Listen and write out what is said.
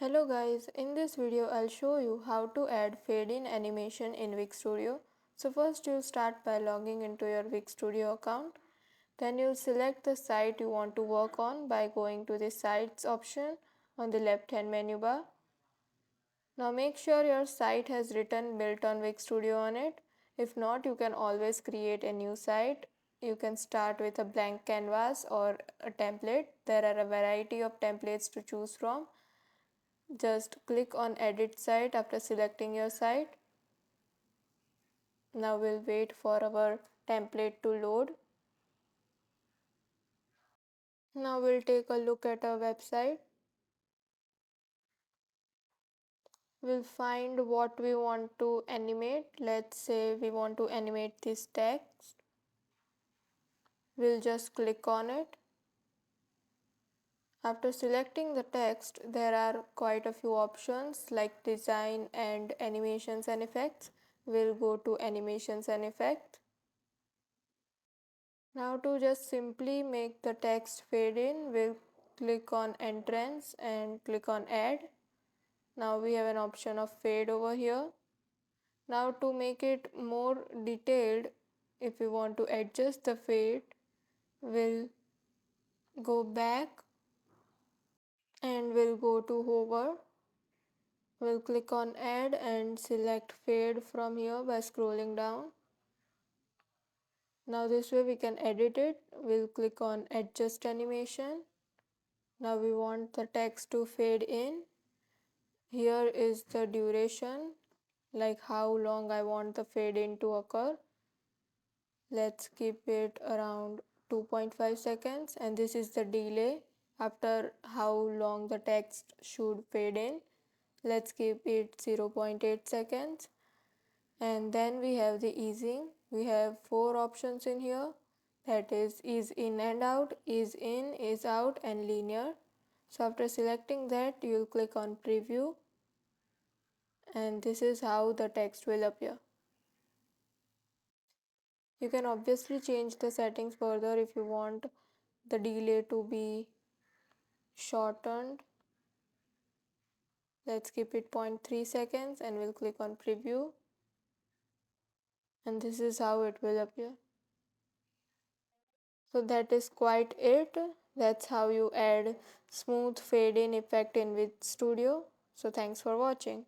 Hello guys, in this video I'll show you how to add fade in animation in Wix Studio. So first you'll start by logging into your Wix Studio account. Then you'll select the site you want to work on by going to the sites option on the left hand menu bar. Now make sure your site has written built on Wix Studio on it. If not, you can always create a new site. You can start with a blank canvas or a template. There are a variety of templates to choose from. Just click on edit site after selecting your site. Now we'll wait for our template to load. Now we'll take a look at our website. We'll find what we want to animate. Let's say we want to animate this text. We'll just click on it. After selecting the text, there are quite a few options like design and animations and effects. We'll go to animations and effects. Now to just simply make the text fade in, we'll click on entrance and click on add. Now we have an option of fade over here. Now to make it more detailed, if we want to adjust the fade, we'll go back and we'll go to hover. We'll click on add and select fade from here by scrolling down. Now this way we can edit it. We'll click on adjust animation. Now we want the text to fade in. Here is the duration, like how long I want the fade in to occur. Let's keep it around 2.5 seconds, and this is the delay after how long the text should fade in. Let's keep it 0.8 seconds. And then we have the easing. We have 4 options in here, that is ease in and out, ease in, ease out, and linear. So after selecting that, you'll click on preview, and this is how the text will appear. You can obviously change the settings further if you want the delay to be shortened. Let's keep it 0.3 seconds and we'll click on preview, and this is how it will appear. So that is quite it. That's how you add smooth fade in effect in Wix Studio. So thanks for watching.